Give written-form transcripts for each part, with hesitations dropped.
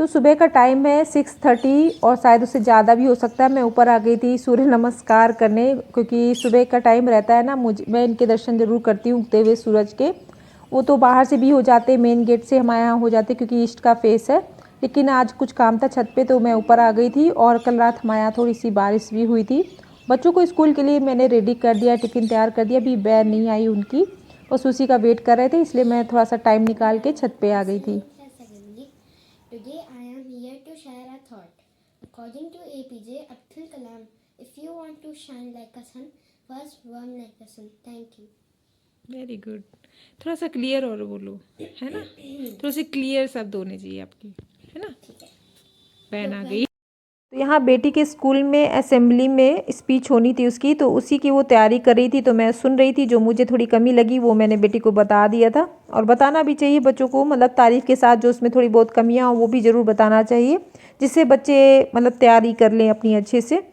तो सुबह का टाइम है 6:30 और शायद उससे ज़्यादा भी हो सकता है। मैं ऊपर आ गई थी सूर्य नमस्कार करने, क्योंकि सुबह का टाइम रहता है ना, मैं इनके दर्शन ज़रूर करती हूँ उगते हुए सूरज के। वो तो बाहर से भी हो जाते, मेन गेट से हमारे यहाँ हो जाते क्योंकि ईस्ट का फेस है। लेकिन आज कुछ काम था छत पे तो मैं ऊपर आ गई थी। और कल रात हमारे यहाँ थोड़ी सी बारिश भी हुई थी। बच्चों को स्कूल के लिए मैंने रेडी कर दिया, टिफ़िन तैयार कर दिया। अभी बैन नहीं आई उनकी, बस उसी का वेट कर रहे थे, इसलिए मैं थोड़ा सा टाइम निकाल के छत पे आ गई थी। Today I am here to share a thought. According to APJ Abdul Kalam, if you want to shine like a sun, first burn like a sun. Thank you. Very good. थोड़ा सा clear और बोलो, है ना, थोड़ा सा clear शब्द होने चाहिए आपकी, है ना। बहन आ गई। तो यहाँ बेटी के स्कूल में असेंबली में स्पीच होनी थी उसकी, तो उसी की वो तैयारी कर रही थी। तो मैं सुन रही थी, जो मुझे थोड़ी कमी लगी वो मैंने बेटी को बता दिया था। और बताना भी चाहिए बच्चों को, मतलब तारीफ़ के साथ जो उसमें थोड़ी बहुत कमियाँ हो वो भी ज़रूर बताना चाहिए, जिससे बच्चे मतलब तैयारी कर लें अपनी अच्छे से।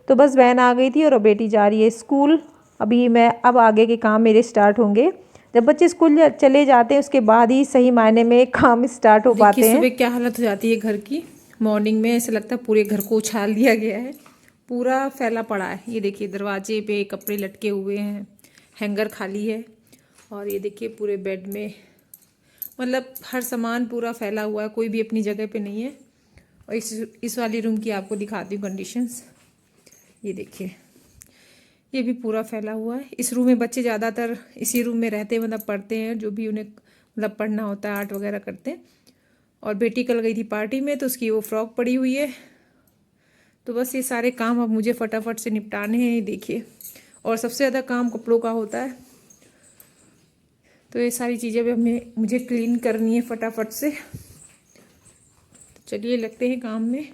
तो बस बहन आ गई थी और बेटी जा रही है स्कूल। अब आगे के काम मेरे स्टार्ट होंगे। जब बच्चे स्कूल चले जाते हैं उसके बाद ही सही मायने में काम स्टार्ट हो पाते हैं। सुबह क्या हालत हो जाती है घर की, मॉर्निंग में ऐसा लगता है पूरे घर को उछाल दिया गया है, पूरा फैला पड़ा है। ये देखिए दरवाजे पे कपड़े लटके हुए हैं, हैंगर खाली है। और ये देखिए पूरे बेड में मतलब हर सामान पूरा फैला हुआ है, कोई भी अपनी जगह पे नहीं है। और इस वाली रूम की आपको दिखाती हूँ कंडीशंस। ये देखिए ये भी पूरा फैला हुआ है। इस रूम में बच्चे ज़्यादातर इसी रूम में रहते हैं, मतलब पढ़ते हैं, जो भी उन्हें मतलब पढ़ना होता है, आर्ट वगैरह करते हैं। और बेटी कल गई थी पार्टी में तो उसकी वो फ्रॉक पड़ी हुई है। तो बस ये सारे काम अब मुझे फटाफट से निपटाने हैं, ये देखिए। और सबसे ज़्यादा काम कपड़ों का होता है, तो ये सारी चीज़ें भी मुझे क्लीन करनी है फटाफट से। चलिए लगते हैं काम में।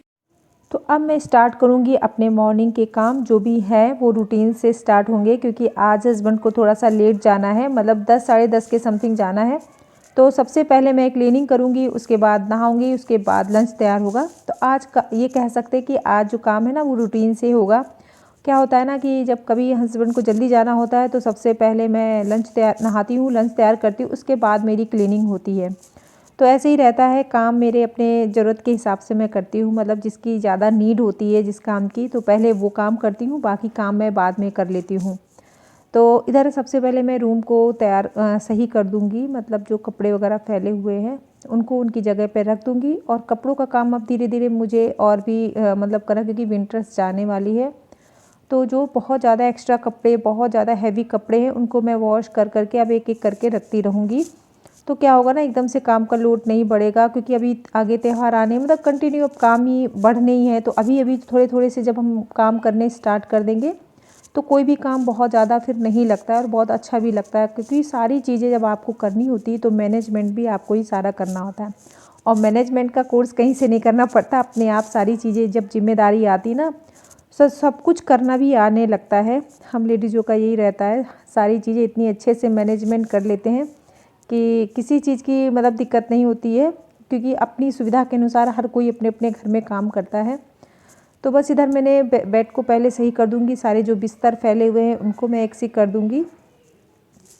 तो अब मैं स्टार्ट करूँगी अपने मॉर्निंग के काम, जो भी है वो रूटीन से स्टार्ट होंगे, क्योंकि आज हस्बैंड को थोड़ा सा लेट जाना है, मतलब 10 साढ़े 10 के समथिंग जाना है। तो सबसे पहले मैं क्लीनिंग करूँगी, उसके बाद नहाऊँगी, उसके बाद लंच तैयार होगा। तो आज का ये कह सकते हैं कि आज जो काम है ना वो रूटीन से होगा। क्या होता है ना कि जब कभी हस्बैंड को जल्दी जाना होता है तो सबसे पहले मैं नहाती हूँ, लंच तैयार करती हूँ, उसके बाद मेरी क्लीनिंग होती है। तो ऐसे ही रहता है काम मेरे, अपने ज़रूरत के हिसाब से मैं करती हूँ, मतलब जिसकी ज़्यादा नीड होती है जिस काम की, तो पहले वो काम करती हूँ, बाकी काम मैं बाद में कर लेती हूँ। तो इधर सबसे पहले मैं रूम को सही कर दूँगी, मतलब जो कपड़े वगैरह फैले हुए हैं उनको उनकी जगह पे रख दूँगी। और कपड़ों का काम अब धीरे धीरे मुझे और भी मतलब करना, क्योंकि विंटर्स जाने वाली है। तो जो बहुत ज़्यादा एक्स्ट्रा कपड़े, बहुत ज़्यादा हैवी कपड़े हैं, उनको मैं वॉश कर करके अब एक एक करके रखती रहूँगी। तो क्या होगा ना, एकदम से काम का लोड नहीं बढ़ेगा, क्योंकि अभी आगे त्यौहार आने, मतलब कंटिन्यू अब काम ही बढ़ने ही है। तो अभी अभी थोड़े थोड़े से जब हम काम करने स्टार्ट कर देंगे तो कोई भी काम बहुत ज़्यादा फिर नहीं लगता है और बहुत अच्छा भी लगता है, क्योंकि सारी चीज़ें जब आपको करनी होती है तो मैनेजमेंट भी आपको ही सारा करना होता है। और मैनेजमेंट का कोर्स कहीं से नहीं करना पड़ता, अपने आप सारी चीज़ें जब जिम्मेदारी आती ना, सब कुछ करना भी आने लगता है। हम लेडीज़ों का यही रहता है, सारी चीज़ें इतनी अच्छे से मैनेजमेंट कर लेते हैं कि किसी चीज़ की मतलब दिक्कत नहीं होती है, क्योंकि अपनी सुविधा के अनुसार हर कोई अपने अपने घर में काम करता है। तो बस इधर मैंने बेड को पहले सही कर दूंगी, सारे जो बिस्तर फैले हुए हैं उनको मैं एक सी कर दूंगी।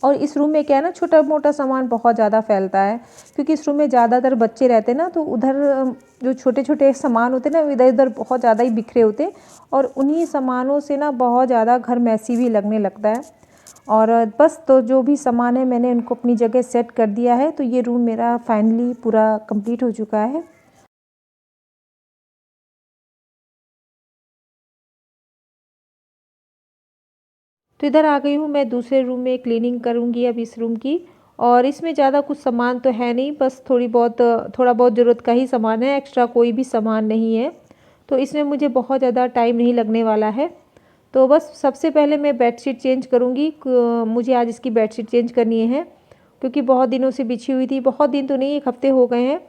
और इस रूम में क्या है ना, छोटा मोटा सामान बहुत ज़्यादा फैलता है, क्योंकि इस रूम में ज़्यादातर बच्चे रहते हैं ना, तो उधर जो छोटे छोटे सामान होते हैं ना, इधर उधर बहुत ज़्यादा ही बिखरे होते हैं। और उन्हीं सामानों से ना बहुत ज़्यादा घर मैसी भी लगने लगता है। और बस तो जो भी सामान है मैंने उनको अपनी जगह सेट कर दिया है। तो ये रूम मेरा फाइनली पूरा कंप्लीट हो चुका है। तो इधर आ गई हूँ मैं, दूसरे रूम में क्लीनिंग करूँगी अब इस रूम की। और इसमें ज़्यादा कुछ सामान तो है नहीं, बस थोड़ा बहुत ज़रूरत का ही सामान है, एक्स्ट्रा कोई भी सामान नहीं है। तो इसमें मुझे बहुत ज़्यादा टाइम नहीं लगने वाला है। तो बस सबसे पहले मैं बेडशीट चेंज करूँगी। मुझे आज इसकी बेडशीट चेंज करनी है, क्योंकि बहुत दिनों से बिछी हुई थी, बहुत दिन तो नहीं, 1 हफ़्ते हो गए हैं।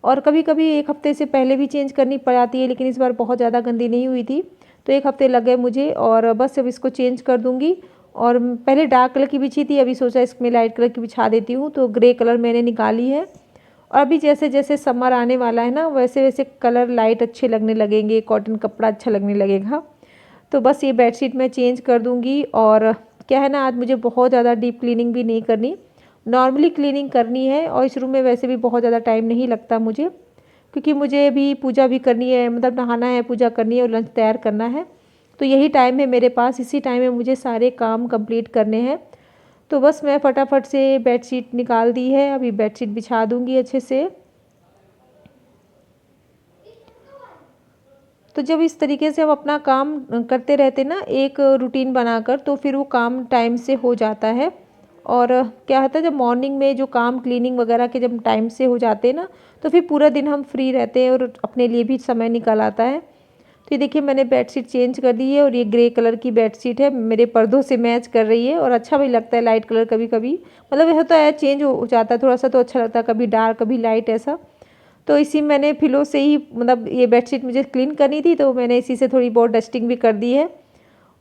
और कभी कभी 1 हफ़्ते से पहले भी चेंज करनी पड़ जाती है, लेकिन इस बार बहुत ज़्यादा गंदी नहीं हुई थी, तो 1 हफ़्ते लग गए मुझे। और बस अब इसको चेंज कर दूँगी। और पहले डार्क कलर की बिछी थी, अभी सोचा इसमें लाइट कलर की बिछा देती हूँ, तो ग्रे कलर मैंने निकाली है। और अभी जैसे जैसे समर आने वाला है ना, वैसे वैसे कलर लाइट अच्छे लगने लगेंगे, कॉटन कपड़ा अच्छा लगने लगेगा। तो बस ये बेडशीट मैं चेंज कर दूँगी। और क्या है ना, आज मुझे बहुत ज़्यादा डीप क्लीनिंग भी नहीं करनी, नॉर्मली क्लीनिंग करनी है। और इस रूम में वैसे भी बहुत ज़्यादा टाइम नहीं लगता मुझे, क्योंकि मुझे भी पूजा भी करनी है, मतलब नहाना है, पूजा करनी है और लंच तैयार करना है। तो यही टाइम है मेरे पास, इसी टाइम में मुझे सारे काम कंप्लीट करने हैं। तो बस मैं फटाफट से बेडशीट निकाल दी है, अभी बेडशीट बिछा दूंगी अच्छे से। तो जब इस तरीके से हम अपना काम करते रहते ना एक रूटीन बनाकर, तो फिर वो काम टाइम से हो जाता है। और क्या होता है, जब मॉर्निंग में जो काम क्लीनिंग वगैरह के जब टाइम से हो जाते हैं ना, तो फिर पूरा दिन हम फ्री रहते हैं और अपने लिए भी समय निकल आता है। तो ये देखिए मैंने बेडशीट चेंज कर दी है और ये ग्रे कलर की बेडशीट है, मेरे पर्दों से मैच कर रही है और अच्छा भी लगता है लाइट कलर कभी कभी, मतलब यह होता है चेंज हो जाता है थोड़ा सा, तो अच्छा लगता है, कभी डार्क कभी लाइट ऐसा। तो इसी मैंने फिलो से ही, मतलब ये बेडशीट मुझे क्लीन करनी थी तो मैंने इसी से थोड़ी बहुत डस्टिंग भी कर दी है।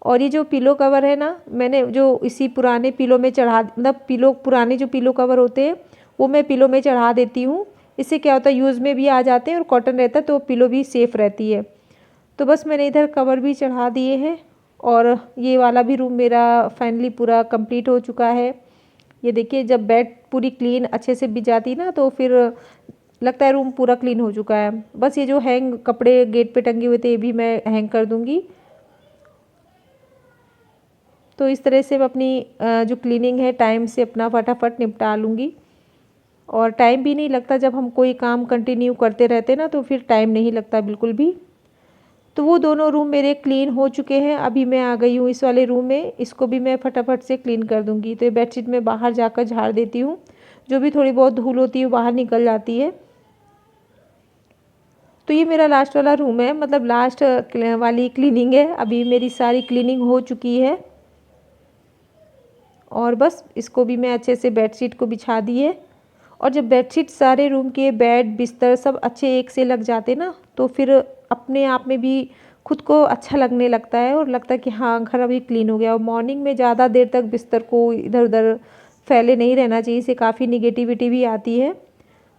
और ये जो पिलो कवर है ना, मैंने जो इसी पुराने पिलो में चढ़ा, मतलब पिलो पुराने जो पिलो कवर होते हैं वो मैं पिलो में चढ़ा देती हूँ। इससे क्या होता है, यूज़ में भी आ जाते हैं और कॉटन रहता है तो पिलो भी सेफ़ रहती है। तो बस मैंने इधर कवर भी चढ़ा दिए हैं और ये वाला भी रूम मेरा फाइनली पूरा कंप्लीट हो चुका है। ये देखिए जब बेड पूरी क्लीन अच्छे से बिछ जाती ना, तो फिर लगता है रूम पूरा क्लीन हो चुका है। बस ये जो हैंग कपड़े गेट पे टंगे हुए थे ये भी मैं हैंग कर दूंगी। तो इस तरह से मैं अपनी जो क्लीनिंग है टाइम से अपना फटाफट निपटा लूँगी। और टाइम भी नहीं लगता, जब हम कोई काम कंटिन्यू करते रहते ना तो फिर टाइम नहीं लगता बिल्कुल भी। तो वो दोनों रूम मेरे क्लीन हो चुके हैं। अभी मैं आ गई हूँ इस वाले रूम में, इसको भी मैं फटाफट से क्लीन कर दूँगी। तो ये बेडशीट मैं बाहर जाकर झाड़ देती हूँ, जो भी थोड़ी बहुत धूल होती है बाहर निकल जाती है। तो ये मेरा लास्ट वाला रूम है, मतलब लास्ट वाली क्लीनिंग है। अभी मेरी सारी क्लीनिंग हो चुकी है और बस इसको भी मैं अच्छे से बेडशीट को बिछा दी है। और जब बेडशीट सारे रूम के बेड बिस्तर सब अच्छे एक से लग जाते ना, तो फिर अपने आप में भी खुद को अच्छा लगने लगता है और लगता है कि हाँ घर अभी क्लीन हो गया। और मॉर्निंग में ज़्यादा देर तक बिस्तर को इधर उधर फैले नहीं रहना चाहिए, इससे काफ़ी निगेटिविटी भी आती है।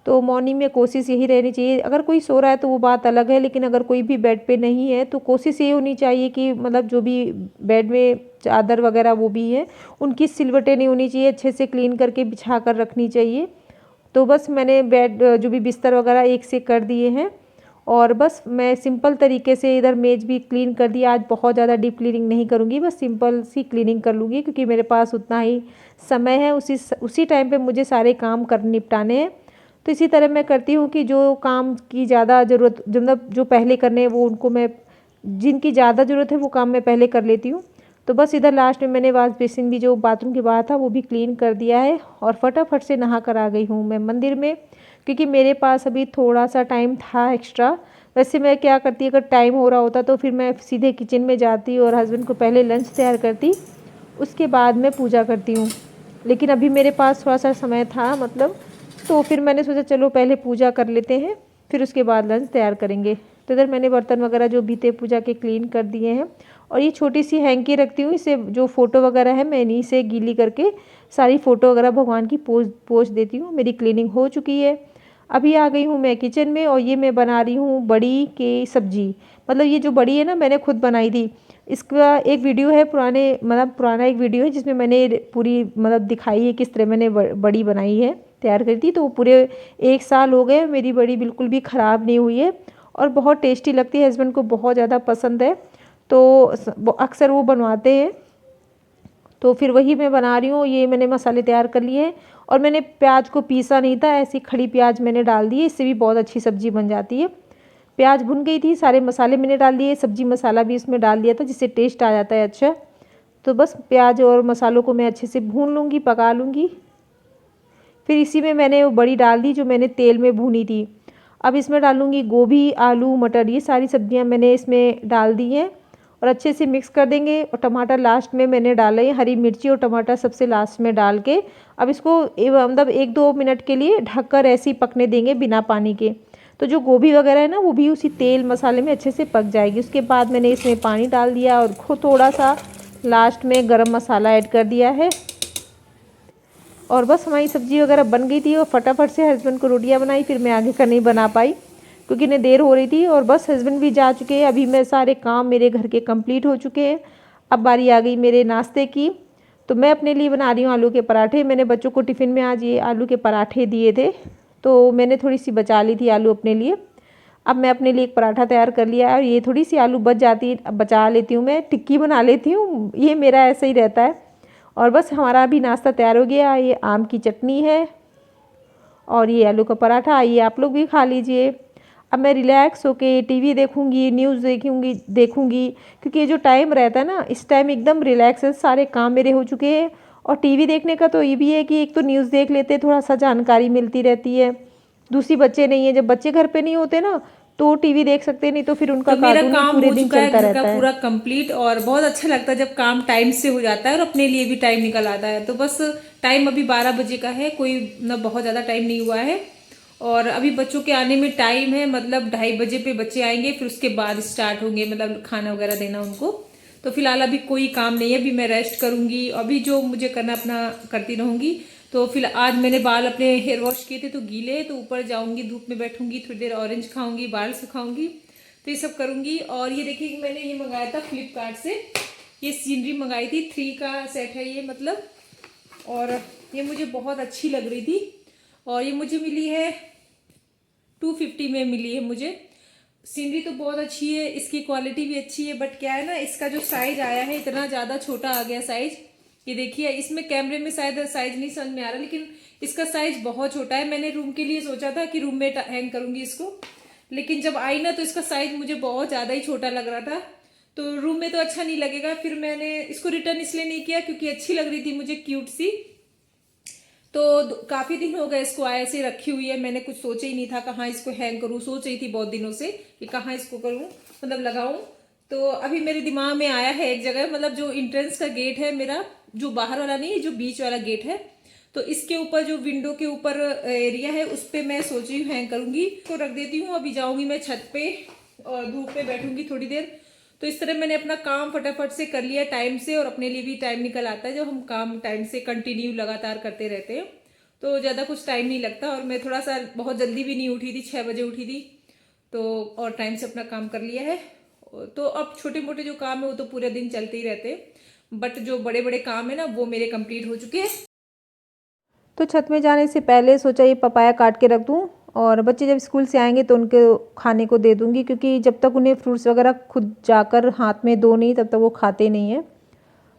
तो मॉर्निंग में कोशिश यही रहनी चाहिए, अगर कोई सो रहा है तो वो बात अलग है, लेकिन अगर कोई भी बेड पे नहीं है तो कोशिश ये होनी चाहिए कि मतलब जो भी बेड में चादर वगैरह वो भी है उनकी सिलवटें नहीं होनी चाहिए, अच्छे से क्लीन करके बिछा कर रखनी चाहिए। तो बस मैंने बेड जो भी बिस्तर वगैरह एक से कर दिए हैं और बस मैं सिंपल तरीके से इधर मेज भी क्लीन कर दिया। आज बहुत ज़्यादा डीप क्लीनिंग नहीं करूँगी, बस सिंपल सी क्लीनिंग कर लूँगी क्योंकि मेरे पास उतना ही समय है, उसी टाइम पे मुझे सारे काम कर निपटाने हैं। तो इसी तरह मैं करती हूँ कि जो काम की ज़्यादा ज़रूरत, मतलब जो पहले करने हैं वो उनको मैं, जिनकी ज़्यादा ज़रूरत है वो काम मैं पहले कर लेती हूँ। तो बस इधर लास्ट में मैंने वॉश बेसिन भी जो बाथरूम के बाहर था वो भी क्लीन कर दिया है और फटाफट से नहा कर आ गई हूँ मैं मंदिर में, क्योंकि मेरे पास अभी थोड़ा सा टाइम था एक्स्ट्रा। वैसे मैं क्या करती, अगर टाइम हो रहा होता तो फिर मैं सीधे किचन में जाती और हस्बैंड को पहले लंच तैयार करती, उसके बाद मैं पूजा करती हूँ। लेकिन अभी मेरे पास थोड़ा सा समय था, मतलब तो फिर मैंने सोचा चलो पहले पूजा कर लेते हैं फिर उसके बाद लंच तैयार करेंगे। तो इधर मैंने बर्तन वगैरह जो भी थे पूजा के क्लीन कर दिए हैं और ये छोटी सी हैंकी रखती हूँ, इसे जो फ़ोटो वगैरह है मैं इन्हीं से गीली करके सारी फ़ोटो वगैरह भगवान की पोज देती हूँ। मेरी क्लीनिंग हो चुकी है। अभी आ गई हूँ मैं किचन में और ये मैं बना रही हूँ बड़ी की सब्जी। मतलब ये जो बड़ी है ना मैंने खुद बनाई थी। इसका एक वीडियो है पुराना एक वीडियो है जिसमें मैंने पूरी मतलब दिखाई है किस तरह मैंने बड़ी बनाई है, तैयार करी थी। तो पूरे 1 साल हो गए, मेरी बड़ी बिल्कुल भी ख़राब नहीं हुई है और बहुत टेस्टी लगती है, हस्बैंड को बहुत ज़्यादा पसंद है। तो अक्सर वो बनवाते हैं, तो फिर वही मैं बना रही हूँ। ये मैंने मसाले तैयार कर लिए हैं और मैंने प्याज को पीसा नहीं था, ऐसी खड़ी प्याज मैंने डाल दी है, इससे भी बहुत अच्छी सब्ज़ी बन जाती है। प्याज भुन गई थी, सारे मसाले मैंने डाल दिए, सब्जी मसाला भी इसमें डाल दिया था जिससे टेस्ट आ जाता है अच्छा। तो बस प्याज और मसालों को मैं अच्छे से भून लूँगी, पका लूँगी। फिर इसी में मैंने वो बड़ी डाल दी जो मैंने तेल में भूनी थी। अब इसमें डालूँगी गोभी, आलू, मटर, ये सारी सब्जियां मैंने इसमें डाल दी हैं और अच्छे से मिक्स कर देंगे। और टमाटर लास्ट में मैंने डाले, हरी मिर्ची और टमाटर सबसे लास्ट में डाल के अब इसको मतलब 1-2 मिनट के लिए ढककर ऐसे ही पकने देंगे बिना पानी के। तो जो गोभी वगैरह है ना वो भी उसी तेल मसाले में अच्छे से पक जाएगी। उसके बाद मैंने इसमें पानी डाल दिया और थोड़ा सा लास्ट में गरम मसाला ऐड कर दिया है और बस हमारी सब्ज़ी वगैरह बन गई थी और फटाफट से हस्बैंड को रोटियां बनाई। फिर मैं आगे का नहीं बना पाई क्योंकि इन्हें देर हो रही थी और बस हस्बैंड भी जा चुके हैं। अभी मैं सारे काम मेरे घर के कंप्लीट हो चुके हैं। अब बारी आ गई मेरे नाश्ते की। तो मैं अपने लिए बना रही हूँ आलू के पराठे। मैंने बच्चों को टिफ़िन में आज ये आलू के पराठे दिए थे, तो मैंने थोड़ी सी बचा ली थी आलू अपने लिए। अब मैं अपने लिए एक पराठा तैयार कर लिया है और ये थोड़ी सी आलू बचा लेती हूँ, मैं टिक्की बना लेती हूँ, ये मेरा ऐसा ही रहता है। और बस हमारा भी नाश्ता तैयार हो गया। ये आम की चटनी है और ये आलू का पराठा, ये आप लोग भी खा लीजिए। अब मैं रिलैक्स होके टीवी देखूंगी, न्यूज़ देखूंगी क्योंकि ये जो टाइम रहता है ना, इस टाइम एकदम रिलैक्स है, सारे काम मेरे हो चुके हैं। और टीवी देखने का तो ये भी है कि एक तो न्यूज़ देख लेते, थोड़ा सा जानकारी मिलती रहती है। दूसरी बच्चे नहीं है, जब बच्चे घर पे नहीं होते ना तो टीवी देख सकते, नहीं तो फिर उनका तो मेरा कार्टून ही काम पूरे हो दिन चुका है चलता घर का रहता है। पूरा कंप्लीट, और बहुत अच्छा लगता है जब काम टाइम से हो जाता है और अपने लिए भी टाइम निकल आता है। तो बस टाइम अभी 12 बजे का है, कोई ना बहुत ज़्यादा टाइम नहीं हुआ है। और अभी बच्चों के आने में टाइम है, मतलब 2:30 बजे पे बच्चे आएंगे, फिर उसके बाद स्टार्ट होंगे मतलब खाना वगैरह देना उनको। तो फिलहाल अभी कोई काम नहीं है, अभी मैं रेस्ट करूंगी, अभी जो मुझे करना अपना करती रहूंगी। तो फिर आज मैंने बाल अपने हेयर वॉश किए थे तो गीले, तो ऊपर जाऊंगी, धूप में बैठूंगी, थोड़ी देर ऑरेंज खाऊंगी, बाल सुखाऊंगी, तो ये सब करूंगी। और ये देखिए मैंने ये मंगाया था फ्लिपकार्ट से, ये सीनरी मंगाई थी, 3 का सेट है ये मतलब, और ये मुझे बहुत अच्छी लग रही थी। और ये मुझे मिली है 250 में मिली है मुझे। सीनरी तो बहुत अच्छी है, इसकी क्वालिटी भी अच्छी है, बट क्या है ना, इसका जो साइज आया है इतना ज़्यादा छोटा आ गया साइज। ये देखिए, इसमें कैमरे में शायद साइज नहीं समझ में आ रहा, लेकिन इसका साइज बहुत छोटा है। मैंने रूम के लिए सोचा था कि रूम में हैंग करूंगी इसको, लेकिन जब आई ना तो इसका साइज मुझे बहुत ज़्यादा ही छोटा लग रहा था, तो रूम में तो अच्छा नहीं लगेगा। फिर मैंने इसको रिटर्न इसलिए नहीं किया क्योंकि अच्छी लग रही थी मुझे, क्यूट सी। तो काफ़ी दिन हो गए इसको ऐसे रखी हुई है, मैंने कुछ सोचा ही नहीं था कहाँ इसको हैंग करूँ। सोच रही थी बहुत दिनों से कि कहाँ इसको करूँ, मतलब लगाऊँ। तो अभी मेरे दिमाग में आया है एक जगह, मतलब जो एंट्रेंस का गेट है मेरा, जो बाहर वाला नहीं है, जो बीच वाला गेट है, तो इसके ऊपर जो विंडो के ऊपर एरिया है उस पर मैं सोच रही हूँ हैंग करूँगी। तो रख देती हूँ, अभी जाऊँगी मैं छत पे और धूप में बैठूंगी थोड़ी देर। तो इस तरह मैंने अपना काम फटाफट से कर लिया टाइम से, और अपने लिए भी टाइम निकल आता है जब हम काम टाइम से कंटिन्यू लगातार करते रहते हैं, तो ज़्यादा कुछ टाइम नहीं लगता। और मैं थोड़ा सा बहुत जल्दी भी नहीं उठी थी, 6 बजे उठी थी, तो और टाइम से अपना काम कर लिया है। तो अब छोटे मोटे जो काम है वो तो पूरे दिन चलते ही रहते हैं, बट जो बड़े बड़े काम है ना वो मेरे कंप्लीट हो चुके हैं। तो छत में जाने से पहले सोचा ये पपाया काट के रख दूँ, और बच्चे जब स्कूल से आएंगे तो उनके खाने को दे दूँगी, क्योंकि जब तक उन्हें फ्रूट्स वगैरह खुद जाकर हाथ में दो नहीं तब तक वो खाते नहीं हैं।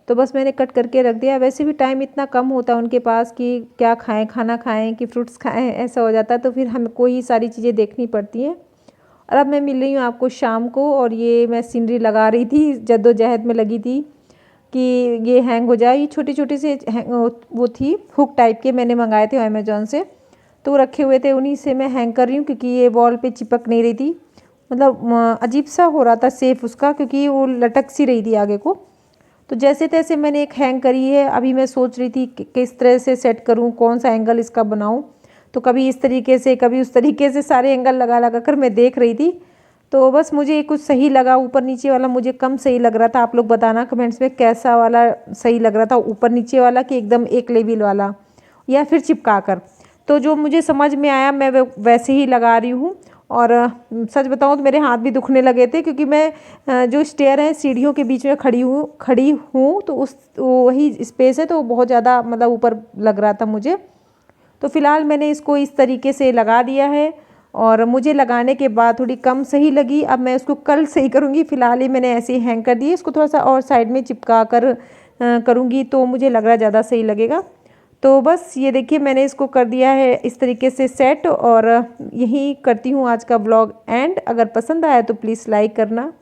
तो बस मैंने कट करके रख दिया। वैसे भी टाइम इतना कम होता है उनके पास कि क्या खाएं, खाना खाएं कि फ्रूट्स खाएं, ऐसा हो जाता है, तो फिर हमको ही सारी चीज़ें देखनी पड़ती हैं। और अब मैं मिल रही हूँ आपको शाम को, और ये मैं सीनरी लगा रही थी, जद्दोजहद में लगी थी कि ये हैंग हो जाए। ये छोटे छोटे से वो थी हुक टाइप के, मैंने मंगाए थे अमेज़ॉन से, तो वो रखे हुए थे, उन्हीं से मैं हैंग कर रही हूँ, क्योंकि ये वॉल पे चिपक नहीं रही थी, मतलब अजीब सा हो रहा था सेफ उसका, क्योंकि वो लटक सी रही थी आगे को। तो जैसे तैसे मैंने एक हैंग करी है। अभी मैं सोच रही थी कि किस तरह से सेट करूं, कौन सा एंगल इसका बनाऊं, तो कभी इस तरीके से कभी उस तरीके से सारे एंगल लगा लगा कर मैं देख रही थी। तो बस मुझे कुछ सही लगा, ऊपर नीचे वाला मुझे कम सही लग रहा था। आप लोग बताना कमेंट्स में कैसा वाला सही लग रहा था, ऊपर नीचे वाला कि एकदम एक लेवल वाला, या फिर चिपका कर। तो जो मुझे समझ में आया मैं वैसे ही लगा रही हूँ। और सच बताऊँ तो मेरे हाथ भी दुखने लगे थे, क्योंकि मैं जो स्टेयर है सीढ़ियों के बीच में खड़ी हूँ, तो उस वही स्पेस है, तो बहुत ज़्यादा मतलब ऊपर लग रहा था मुझे। तो फिलहाल मैंने इसको इस तरीके से लगा दिया है, और मुझे लगाने के बाद थोड़ी कम सही लगी। अब मैं उसको कल सही करूँगी, फ़िलहाल ही मैंने ऐसे ही हैंग कर दिए। इसको थोड़ा सा और साइड में चिपका कर करूँगी तो मुझे लग रहा है ज़्यादा सही लगेगा। तो बस ये देखिए मैंने इसको कर दिया है इस तरीके से सेट, और यही करती हूँ आज का ब्लॉग एंड। अगर पसंद आया तो प्लीज़ लाइक करना।